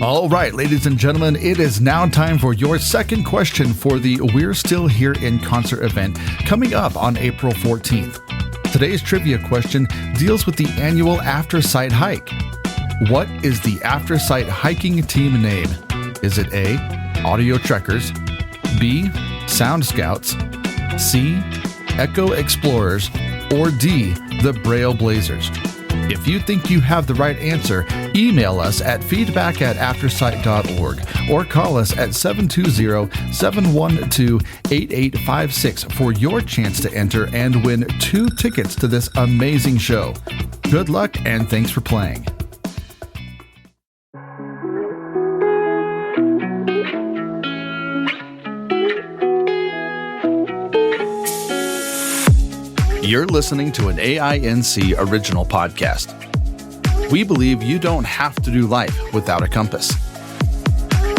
All right, ladies and gentlemen, it is now time for your second question for the We're Still Here in Concert event coming up on April 14th. Today's trivia question deals with the annual Aftersight hike. What is the Aftersight hiking team name? Is it A, Audio Trekkers, B, Sound Scouts, C, Echo Explorers, or D, the Braille Blazers? If you think you have the right answer, email us at feedback@aftersight.org or call us at 720-712-8856 for your chance to enter and win 2 tickets to this amazing show. Good luck and thanks for playing. You're listening to an AINC original podcast. We believe you don't have to do life without a compass.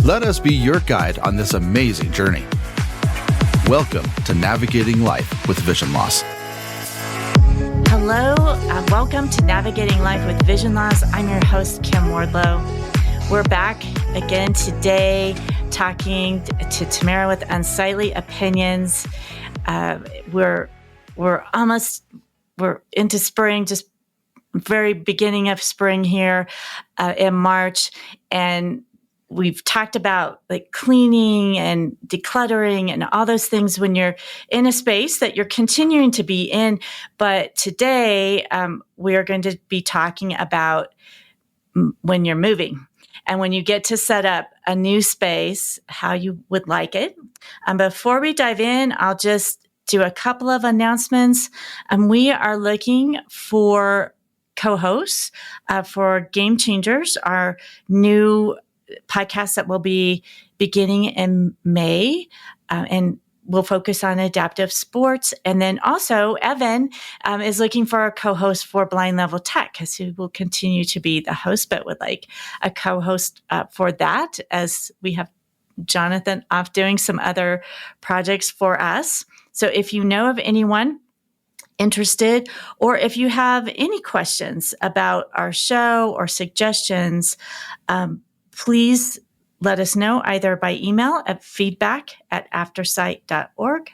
Let us be your guide on this amazing journey. Welcome to Navigating Life with Vision Loss. Hello, welcome to Navigating Life with Vision Loss. I'm your host, Kim Wardlow. We're back again today talking to Tamara with Unsightly Opinions. We're into spring, just very beginning of spring here in March. And we've talked about like cleaning and decluttering and all those things when you're in a space that you're continuing to be in. But today we are going to be talking about when you're moving and when you get to set up a new space, how you would like it. Before we dive in, I'll just do a couple of announcements. We are looking for co-hosts for Game Changers, our new podcast that will be beginning in May, and we'll focus on adaptive sports. And then also Evan is looking for a co-host for Blind Level Tech, because he will continue to be the host, but would like a co-host for that, as we have Jonathan off doing some other projects for us. So if you know of anyone interested, or if you have any questions about our show or suggestions, please let us know either by email at feedback@aftersight.org,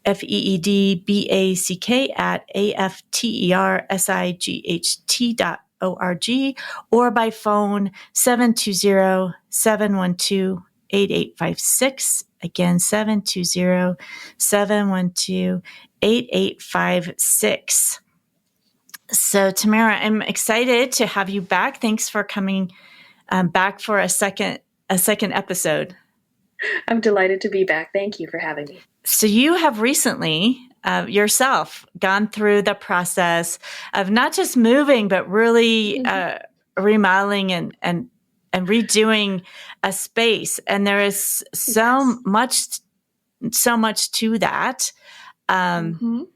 feedback@aftersight.org, or by phone 720-712-8856. Again, 720-712-8856. So, Tamara, I'm excited to have you back. Thanks for coming back for a second episode. I'm delighted to be back. Thank you for having me. So you have recently yourself gone through the process of not just moving, but really remodeling and redoing a space. And there is so much to that. I'm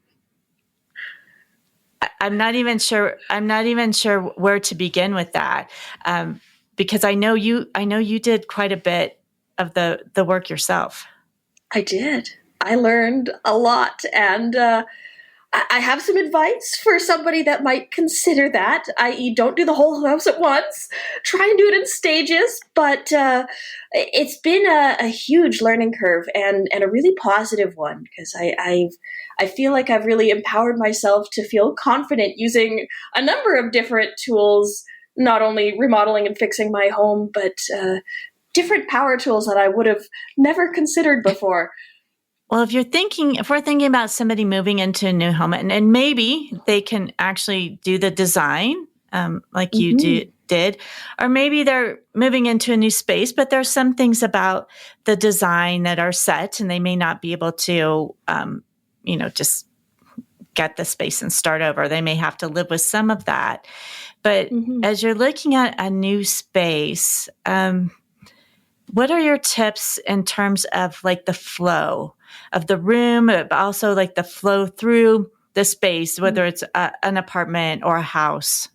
not even sure where to begin with that. Because I know you did quite a bit of the work yourself. I did. I learned a lot, and I have some advice for somebody that might consider that, i.e. don't do the whole house at once. Try and do it in stages, but it's been a huge learning curve and a really positive one, because I feel like I've really empowered myself to feel confident using a number of different tools, not only remodeling and fixing my home, but different power tools that I would have never considered before. Well, if we're thinking about somebody moving into a new home, and maybe they can actually do the design like you did, or maybe they're moving into a new space, but there's some things about the design that are set, and they may not be able to, just get the space and start over. They may have to live with some of that. But as you're looking at a new space, what are your tips in terms of like the flow of the room, but also like the flow through the space, whether it's an apartment or a house?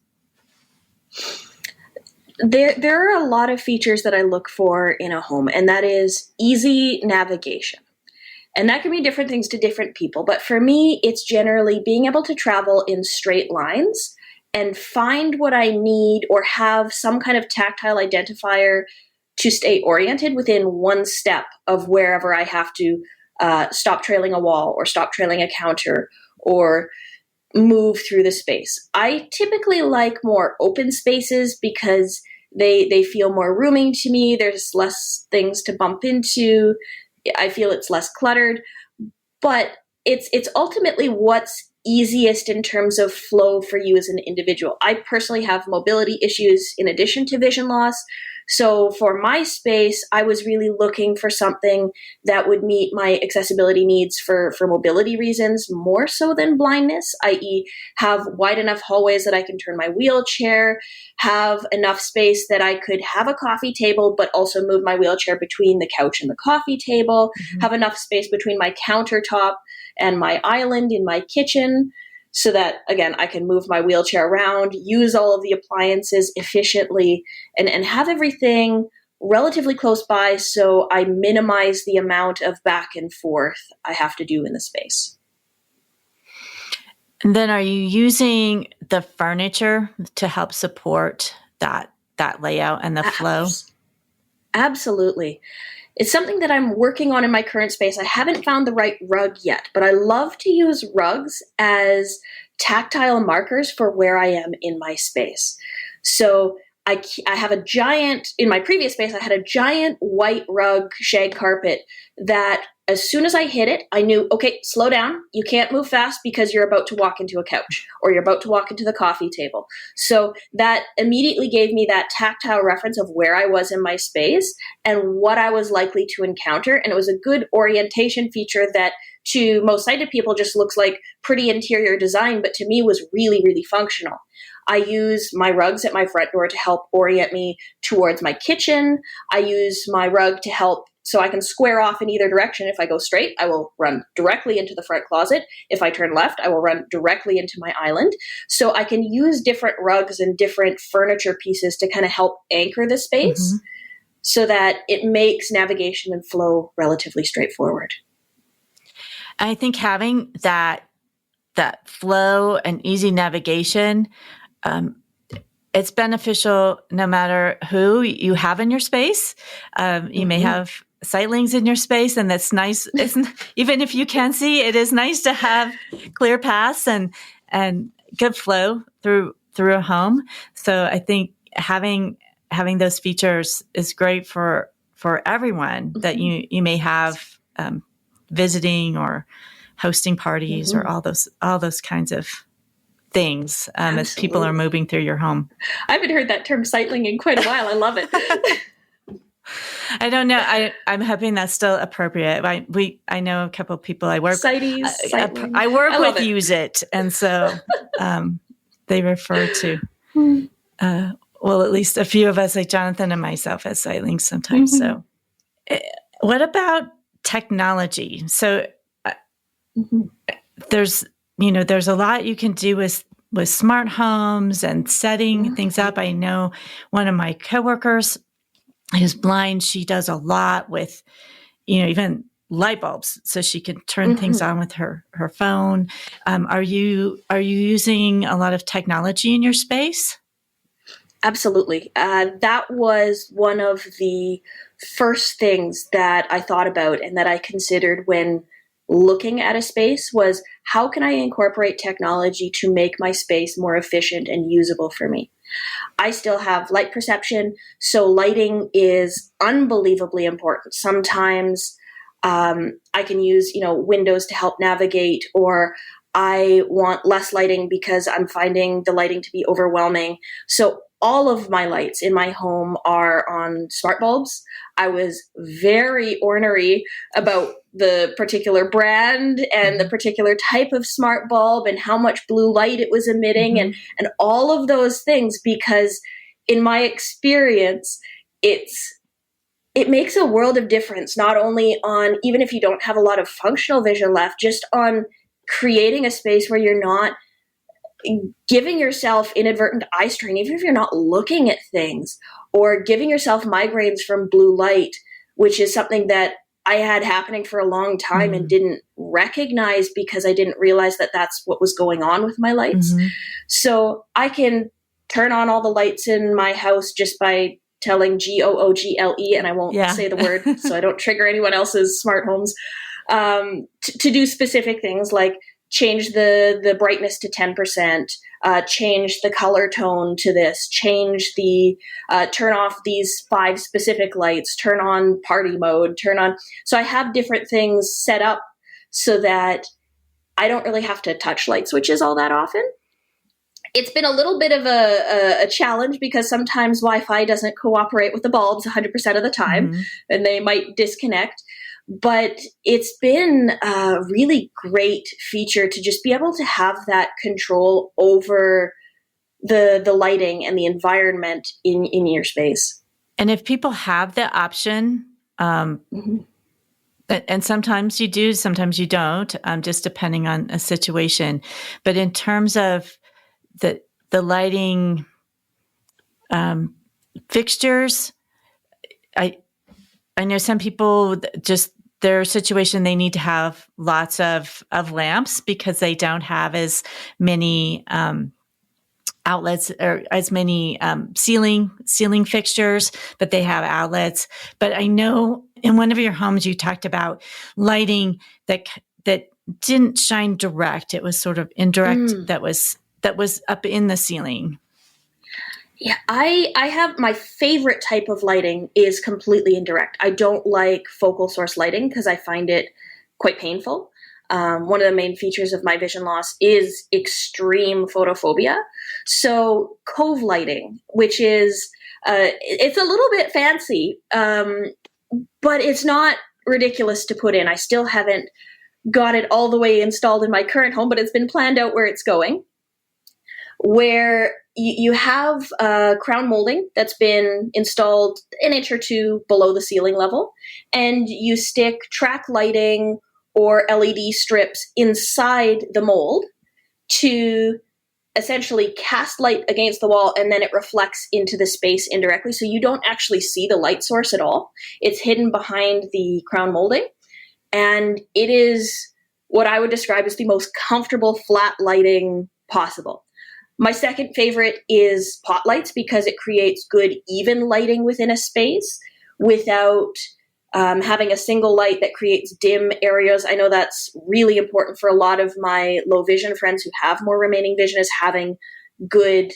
There are a lot of features that I look for in a home, and that is easy navigation. And that can mean different things to different people. But for me, it's generally being able to travel in straight lines and find what I need or have some kind of tactile identifier to stay oriented within one step of wherever I have to stop trailing a wall or stop trailing a counter or move through the space. I typically like more open spaces because they feel more rooming to me. There's less things to bump into. I feel it's less cluttered, but it's ultimately what's easiest in terms of flow for you as an individual. I personally have mobility issues in addition to vision loss. So for my space, I was really looking for something that would meet my accessibility needs for mobility reasons more so than blindness, i.e. have wide enough hallways that I can turn my wheelchair, have enough space that I could have a coffee table, but also move my wheelchair between the couch and the coffee table, have enough space between my countertop and my island in my kitchen, so that, again, I can move my wheelchair around, use all of the appliances efficiently, and have everything relatively close by so I minimize the amount of back and forth I have to do in the space. And then are you using the furniture to help support that layout and the flow? Absolutely. It's something that I'm working on in my current space. I haven't found the right rug yet, but I love to use rugs as tactile markers for where I am in my space. So I have a giant, in my previous space, I had a giant white rug shag carpet that as soon as I hit it, I knew, okay, slow down. You can't move fast because you're about to walk into a couch or you're about to walk into the coffee table. So that immediately gave me that tactile reference of where I was in my space and what I was likely to encounter. And it was a good orientation feature that to most sighted people just looks like pretty interior design, but to me was really, really functional. I use my rugs at my front door to help orient me towards my kitchen. I use my rug to help so I can square off in either direction. If I go straight, I will run directly into the front closet. If I turn left, I will run directly into my island. So I can use different rugs and different furniture pieces to kind of help anchor the space so that it makes navigation and flow relatively straightforward. I think having that flow and easy navigation, it's beneficial no matter who you have in your space. You may have sightlings in your space, and that's nice. Even if you can see, it is nice to have clear paths and good flow through a home. So I think having those features is great for everyone that you may have visiting or hosting parties or all those kinds of things as people are moving through your home. I haven't heard that term sightling in quite a while. I love it. I don't know. I'm hoping that's still appropriate. I know a couple of people I work Sighties, I work with use it, and so they refer to at least a few of us, like Jonathan and myself, as sightlings sometimes. So, what about technology? So, there's a lot you can do with smart homes and setting things up. I know one of my coworkers who's blind, she does a lot with, even light bulbs, so she can turn things on with her phone. Are you using a lot of technology in your space? Absolutely. That was one of the first things that I thought about and that I considered when looking at a space was, how can I incorporate technology to make my space more efficient and usable for me? I still have light perception, so lighting is unbelievably important. Sometimes I can use, windows to help navigate, or I want less lighting because I'm finding the lighting to be overwhelming. So all of my lights in my home are on smart bulbs. I was very ornery about the particular brand and the particular type of smart bulb and how much blue light it was emitting and all of those things, because in my experience, it makes a world of difference, not only on, even if you don't have a lot of functional vision left, just on creating a space where you're not giving yourself inadvertent eye strain, even if you're not looking at things, or giving yourself migraines from blue light, which is something that I had happening for a long time and didn't recognize because I didn't realize that that's what was going on with my lights. So I can turn on all the lights in my house just by telling GOOGLE, and I won't say the word so I don't trigger anyone else's smart homes, to do specific things like change the brightness to 10%, change the color tone to this, change the, turn off these 5 specific lights, turn on party mode, turn on. So I have different things set up so that I don't really have to touch light switches all that often. It's been a little bit of a challenge because sometimes Wi-Fi doesn't cooperate with the bulbs 100% of the time, and they might disconnect. But it's been a really great feature to just be able to have that control over the lighting and the environment in your space. And if people have the option, and sometimes you do, sometimes you don't, just depending on a situation. But in terms of the lighting fixtures, I know some people just their situation, they need to have lots of lamps because they don't have as many outlets or as many ceiling fixtures, but they have outlets. But I know in one of your homes you talked about lighting that didn't shine direct. It was sort of indirect. That was up in the ceiling. Yeah, I have my favorite type of lighting is completely indirect. I don't like focal source lighting because I find it quite painful. One of the main features of my vision loss is extreme photophobia. So cove lighting, which is, it's a little bit fancy, but it's not ridiculous to put in. I still haven't got it all the way installed in my current home, but it's been planned out where it's going, where you have crown molding that's been installed an inch or two below the ceiling level, and you stick track lighting or LED strips inside the mold to essentially cast light against the wall, and then it reflects into the space indirectly. So you don't actually see the light source at all. It's hidden behind the crown molding, and it is what I would describe as the most comfortable flat lighting possible. My second favorite is pot lights because it creates good, even lighting within a space without having a single light that creates dim areas. I know that's really important for a lot of my low vision friends who have more remaining vision, is having good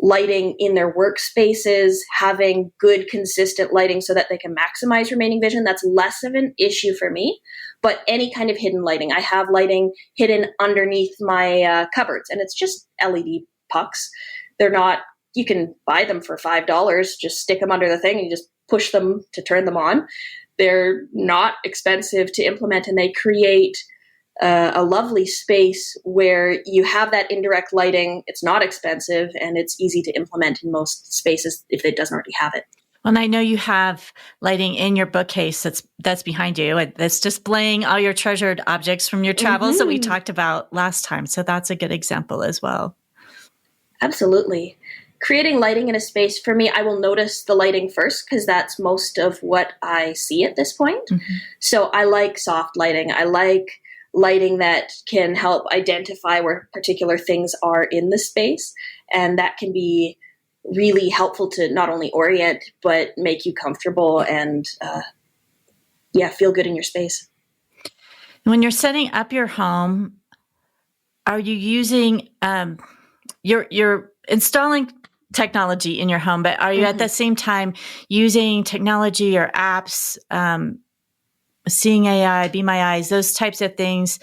lighting in their workspaces, having good, consistent lighting so that they can maximize remaining vision. That's less of an issue for me. But any kind of hidden lighting. I have lighting hidden underneath my cupboards, and it's just LED pucks. They're not, you can buy them for $5, just stick them under the thing and you just push them to turn them on. They're not expensive to implement, and they create a lovely space where you have that indirect lighting. It's not expensive, and it's easy to implement in most spaces if it doesn't already have it. Well, and I know you have lighting in your bookcase that's behind you. That's displaying all your treasured objects from your travels that we talked about last time. So that's a good example as well. Absolutely. Creating lighting in a space, for me, I will notice the lighting first because that's most of what I see at this point. So I like soft lighting. I like lighting that can help identify where particular things are in the space. And that can be really helpful to not only orient, but make you comfortable and, feel good in your space. When you're setting up your home, are you using, you're installing technology in your home, but are you at the same time using technology or apps, Seeing AI, Be My Eyes, those types of things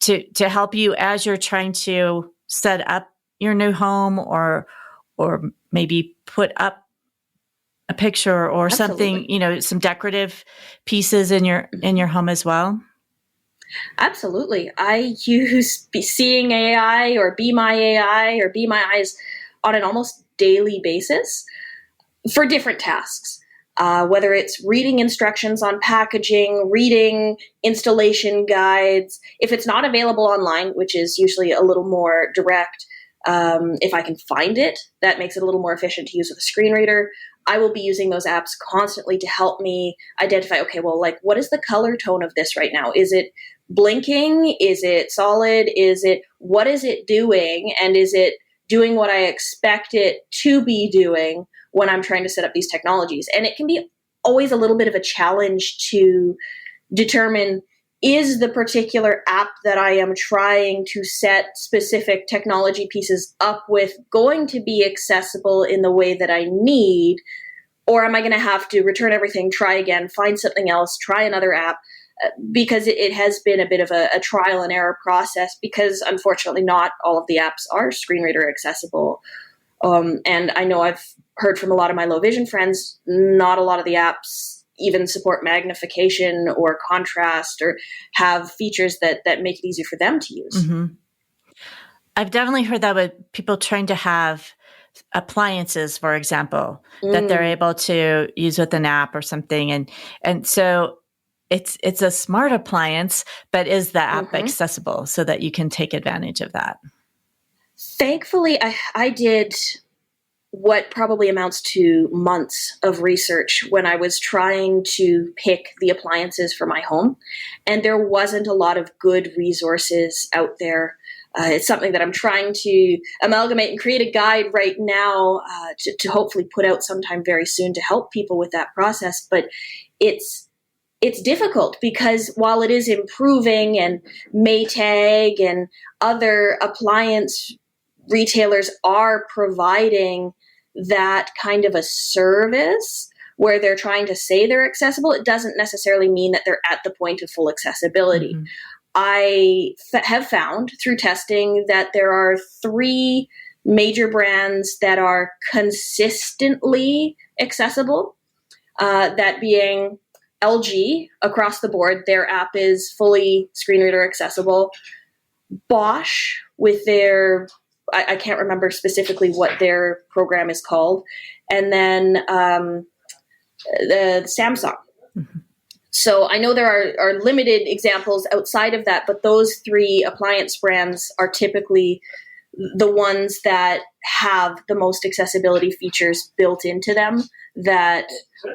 to help you as you're trying to set up your new home or maybe put up a picture or something, some decorative pieces in your home as well? Absolutely. I use Seeing AI or Be My AI or Be My Eyes on an almost daily basis for different tasks. Whether it's reading instructions on packaging, reading installation guides. If it's not available online, which is usually a little more direct, if I can find it, that makes it a little more efficient to use with a screen reader. I will be using those apps constantly to help me identify, okay, well, like, what is the color tone of this right now? Is it blinking? Is it solid? What is it doing? And is it doing what I expect it to be doing when I'm trying to set up these technologies? And it can be always a little bit of a challenge to determine, is the particular app that I am trying to set specific technology pieces up with going to be accessible in the way that I need? Or am I going to have to return everything, try again, find something else, try another app? Because it has been a bit of a trial and error process, because unfortunately not all of the apps are screen reader accessible. And I know I've heard from a lot of my low vision friends, not a lot of the apps even support magnification or contrast or have features that make it easier for them to use. Mm-hmm. I've definitely heard that with people trying to have appliances, for example, that they're able to use with an app or something. And so it's a smart appliance, but is the app accessible so that you can take advantage of that? Thankfully, I did what probably amounts to months of research when I was trying to pick the appliances for my home. And there wasn't a lot of good resources out there. It's something that I'm trying to amalgamate and create a guide right now to hopefully put out sometime very soon to help people with that process. But it's difficult because while it is improving, and Maytag and other appliance retailers are providing that kind of a service where they're trying to say they're accessible, it doesn't necessarily mean that they're at the point of full accessibility. Mm-hmm. I have found through testing that there are 3 major brands that are consistently accessible, that being LG across the board. Their app is fully screen reader accessible. Bosch with their, I can't remember specifically what their program is called. And then the Samsung. Mm-hmm. So I know there are limited examples outside of that, but those 3 appliance brands are typically the ones that have the most accessibility features built into them that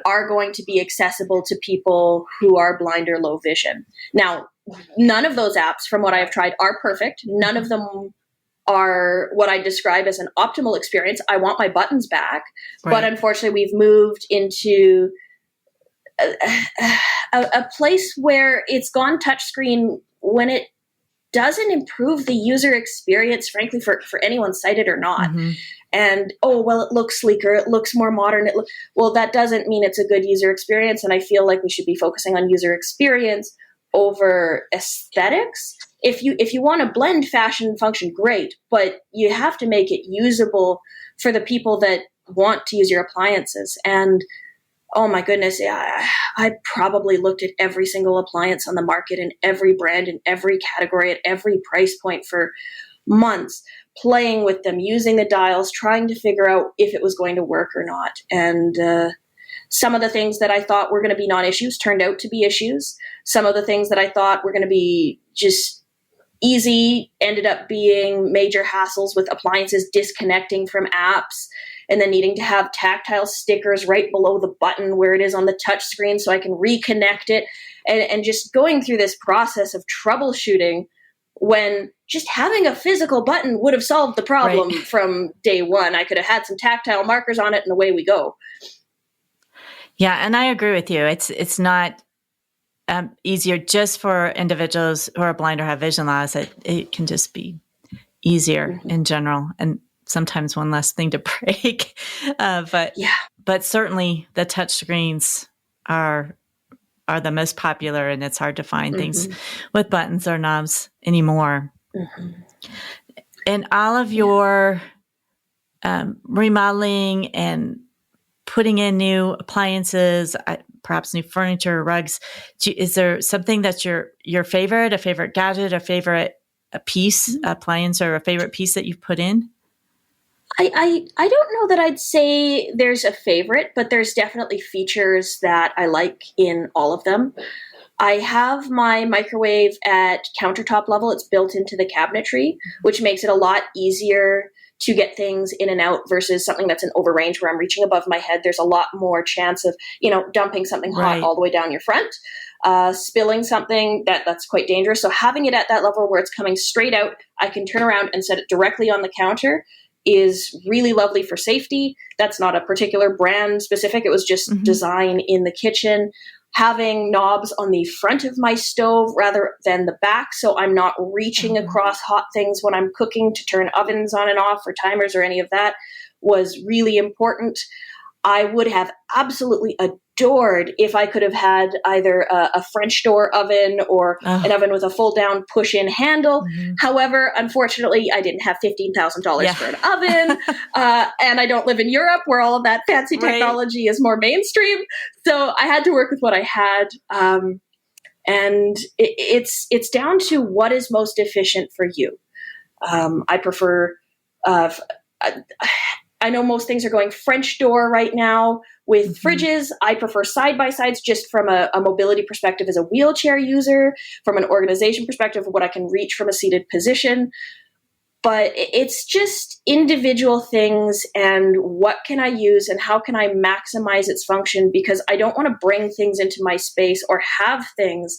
are going to be accessible to people who are blind or low vision. Now, none of those apps, from what I have tried, are perfect. None of them are what I describe as an optimal experience. I want my buttons back, right. But unfortunately we've moved into a place where it's gone touchscreen when it doesn't improve the user experience, frankly, for anyone sighted or not. Mm-hmm. And, it looks sleeker, it looks more modern. Well, that doesn't mean it's a good user experience. And I feel like we should be focusing on user experience over aesthetics. If you want to blend fashion and function, great, but you have to make it usable for the people that want to use your appliances. And oh my goodness, yeah, I probably looked at every single appliance on the market and every brand in every category at every price point for months, playing with them, using the dials, trying to figure out if it was going to work or not. And some of the things that I thought were going to be non-issues turned out to be issues. Some of the things that I thought were going to be just easy ended up being major hassles, with appliances disconnecting from apps and then needing to have tactile stickers right below the button where it is on the touch screen so I can reconnect it, and just going through this process of troubleshooting when just having a physical button would have solved the problem right from day one. I could have had some tactile markers on it and away we go. Yeah, and I agree with you. It's not easier just for individuals who are blind or have vision loss. It can just be easier in general, and sometimes one less thing to break. But certainly the touch screens are the most popular, and it's hard to find things with buttons or knobs anymore. Mm-hmm. In all of your remodeling and putting in new appliances, perhaps new furniture, rugs, is there something that's your favorite, a favorite gadget, a favorite piece, appliance, or a favorite piece that you've put in? I don't know that I'd say there's a favorite, but there's definitely features that I like in all of them. I have my microwave at countertop level. It's built into the cabinetry, which makes it a lot easier to get things in and out versus something that's an overrange where I'm reaching above my head. There's a lot more chance of, dumping something hot all the way down your front, spilling something that's quite dangerous. So having it at that level where it's coming straight out, I can turn around and set it directly on the counter is really lovely for safety. That's not a particular brand specific. It was just design in the kitchen. Having knobs on the front of my stove rather than the back, so I'm not reaching across hot things when I'm cooking to turn ovens on and off or timers or any of that, was really important. I would have absolutely adored if I could have had either a French door oven or an oven with a fold-down push-in handle. However, unfortunately, I didn't have $15,000 for an oven, and I don't live in Europe where all of that fancy technology is more mainstream. So I had to work with what I had, and it's down to what is most efficient for you. I prefer. I know most things are going French door right now with fridges. I prefer side-by-sides just from a mobility perspective as a wheelchair user, from an organization perspective of what I can reach from a seated position. But it's just individual things and what can I use and how can I maximize its function, because I don't want to bring things into my space or have things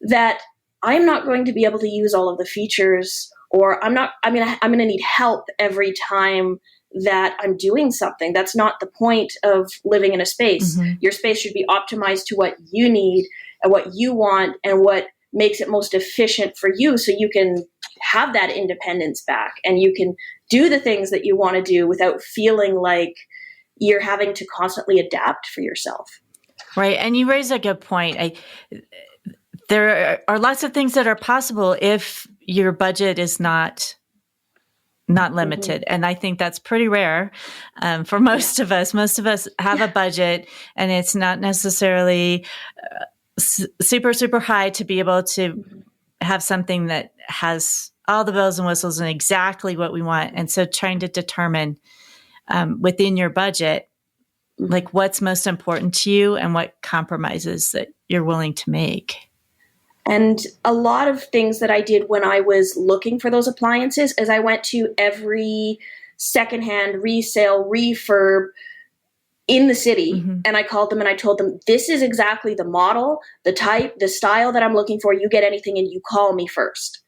that I'm not going to be able to use all of the features, or I'm going to need help every time that I'm doing something. That's not the point of living in a space. Your space should be optimized to what you need and what you want and what makes it most efficient for you, so you can have that independence back and you can do the things that you want to do without feeling like you're having to constantly adapt for yourself. Right. And you raise a good point. There are lots of things that are possible if your budget is not limited. And I think that's pretty rare for most of us. Most of us have a budget and it's not necessarily super, super high to be able to have something that has all the bells and whistles and exactly what we want. And so trying to determine within your budget, like what's most important to you and what compromises that you're willing to make. And a lot of things that I did when I was looking for those appliances is I went to every secondhand resale refurb in the city and I called them and I told them, this is exactly the model, the type, the style that I'm looking for. You get anything and you call me first.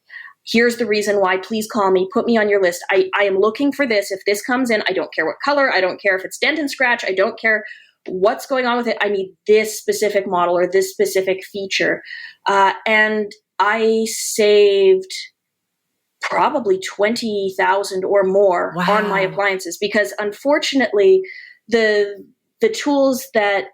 Here's the reason why. Please call me. Put me on your list. I am looking for this. If this comes in, I don't care what color. I don't care if it's dent and scratch. I don't care what's going on with it. I need this specific model or this specific feature. And I saved probably $20,000 or more on my appliances, because unfortunately the tools that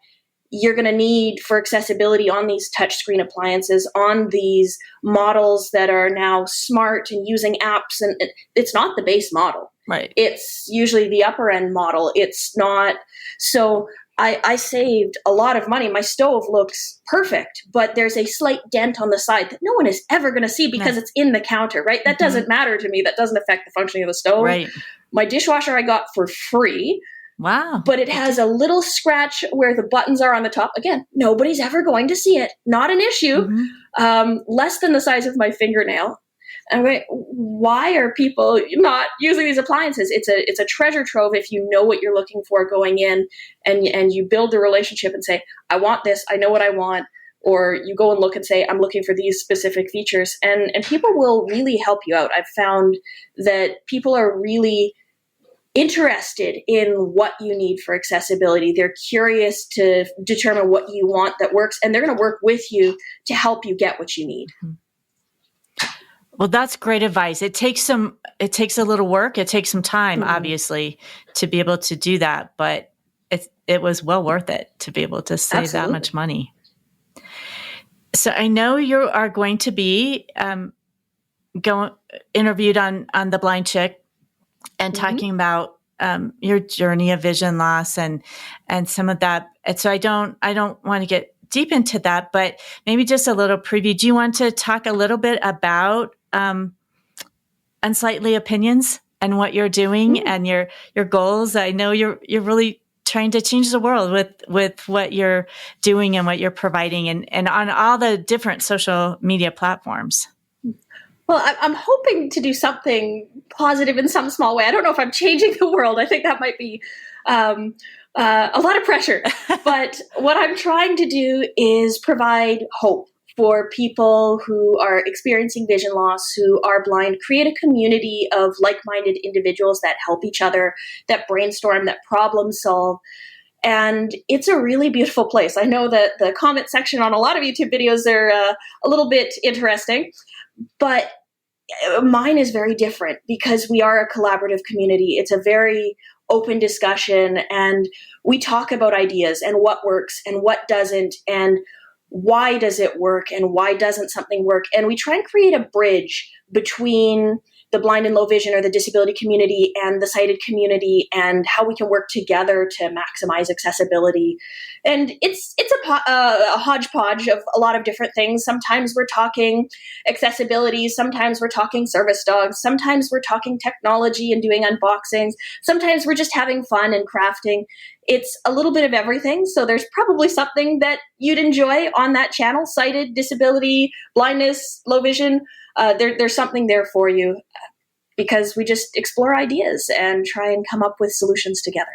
you're going to need for accessibility on these touchscreen appliances, on these models that are now smart and using apps, and it's not the base model. Right. It's usually the upper end model. It's not. So I saved a lot of money. My stove looks perfect, but there's a slight dent on the side that no one is ever going to see because it's in the counter, right? That doesn't matter to me. That doesn't affect the functioning of the stove. Right. My dishwasher I got for free. Wow. But it has a little scratch where the buttons are on the top. Again, nobody's ever going to see it. Not an issue. Less than the size of my fingernail. And I'm like, why are people not using these appliances? It's a treasure trove if you know what you're looking for going in and you build the relationship and say, I want this, I know what I want. Or you go and look and say, I'm looking for these specific features. And people will really help you out. I've found that people are really interested in what you need for accessibility. They're curious to determine what you want that works, and they're going to work with you to help you get what you need. Well, that's great advice. It takes a little work. It takes some time, obviously, to be able to do that, but it was well worth it to be able to save that much money. So I know you are going to be interviewed on The Blind Chick and talking about your journey of vision loss and some of that. And so I don't want to get deep into that, but maybe just a little preview. Do you want to talk a little bit about Unsightly Opinions and what you're doing and your goals? I know you're really trying to change the world with what you're doing and what you're providing and on all the different social media platforms. Well, I'm hoping to do something positive in some small way. I don't know if I'm changing the world. I think that might be a lot of pressure. But what I'm trying to do is provide hope for people who are experiencing vision loss, who are blind, create a community of like-minded individuals that help each other, that brainstorm, that problem solve. And it's a really beautiful place. I know that the comment section on a lot of YouTube videos are a little bit interesting, but mine is very different because we are a collaborative community. It's a very open discussion, and we talk about ideas and what works and what doesn't, and why does it work and why doesn't something work. And we try and create a bridge between the blind and low vision or the disability community and the sighted community, and how we can work together to maximize accessibility. And it's a hodgepodge of a lot of different things. Sometimes we're talking accessibility. Sometimes we're talking service dogs. Sometimes we're talking technology and doing unboxings. Sometimes we're just having fun and crafting. It's a little bit of everything. So there's probably something that you'd enjoy on that channel: sighted, disability, blindness, low vision. There's something there for you, because we just explore ideas and try and come up with solutions together.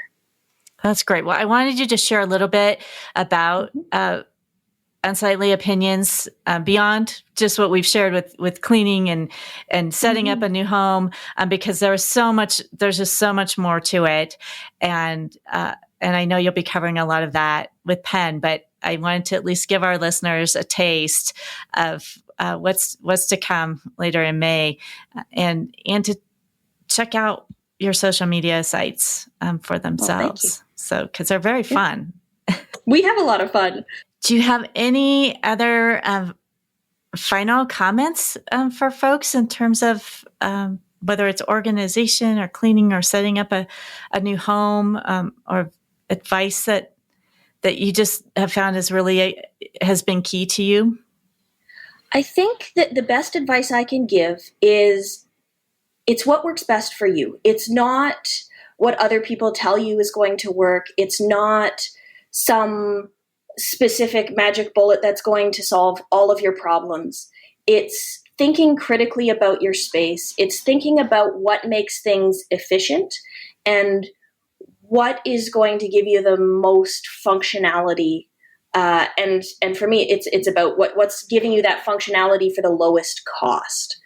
That's great. Well, I wanted you to share a little bit about Unsightly Opinions beyond just what we've shared with cleaning and setting up a new home, because there's just so much more to it. And I know you'll be covering a lot of that with Penn, but I wanted to at least give our listeners a taste of what's to come later in May, and to check out your social media sites for themselves. So, because they're very fun. We have a lot of fun. Do you have any other final comments for folks in terms of whether it's organization or cleaning or setting up a new home, or advice that you just have found has been key to you? I think that the best advice I can give is it's what works best for you. It's not what other people tell you is going to work. It's not some specific magic bullet that's going to solve all of your problems. It's thinking critically about your space. It's thinking about what makes things efficient and what is going to give you the most functionality. And for me, it's about what's giving you that functionality for the lowest cost.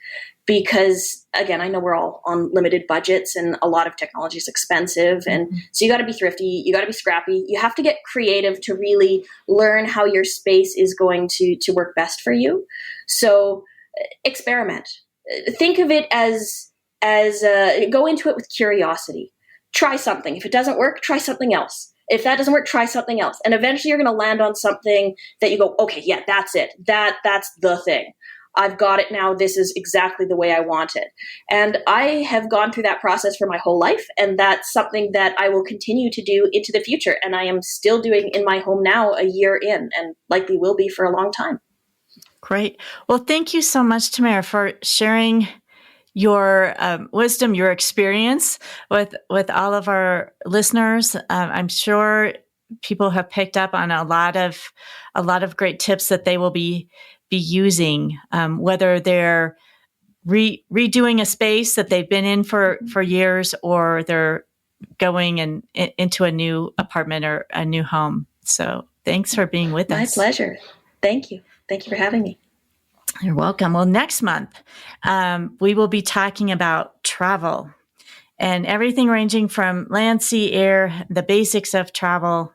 Because again, I know we're all on limited budgets and a lot of technology is expensive. And so you got to be thrifty, you got to be scrappy. You have to get creative to really learn how your space is going to work best for you. So experiment. Think of it as go into it with curiosity. Try something. If it doesn't work, try something else. If that doesn't work, try something else. And eventually you're going to land on something that you go, okay, yeah, that's it. That's the thing. I've got it now. This is exactly the way I want it. And I have gone through that process for my whole life. And that's something that I will continue to do into the future. And I am still doing in my home now, a year in, and likely will be for a long time. Great. Well, thank you so much, Tamara, for sharing your wisdom, your experience with all of our listeners. I'm sure people have picked up on a lot of great tips that they will be using, whether they're redoing a space that they've been in for years, or they're going into a new apartment or a new home. So thanks for being with us. My pleasure. Thank you. Thank you for having me. You're welcome. Well, next month, we will be talking about travel and everything ranging from land, sea, air, the basics of travel.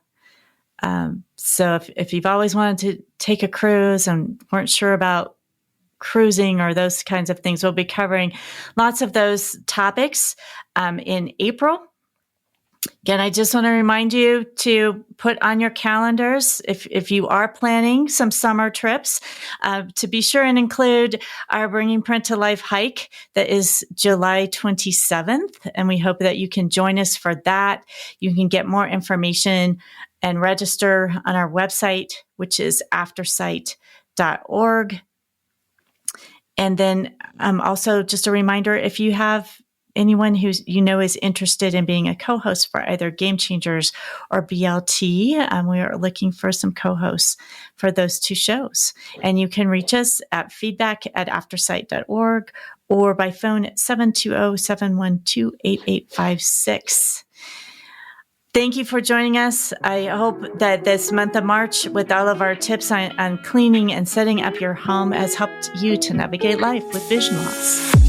So if you've always wanted to take a cruise and weren't sure about cruising or those kinds of things, we'll be covering lots of those topics in April. Again, I just want to remind you to put on your calendars, if you are planning some summer trips, to be sure and include our Bringing Print to Life hike that is July 27th. And we hope that you can join us for that. You can get more information and register on our website, which is aftersight.org. And then also just a reminder, if you have anyone who's is interested in being a co-host for either Game Changers or BLT, we are looking for some co-hosts for those two shows. And you can reach us at feedback@aftersight.org or by phone at 720-712-8856. Thank you for joining us. I hope that this month of March, with all of our tips on cleaning and setting up your home, has helped you to navigate life with vision loss.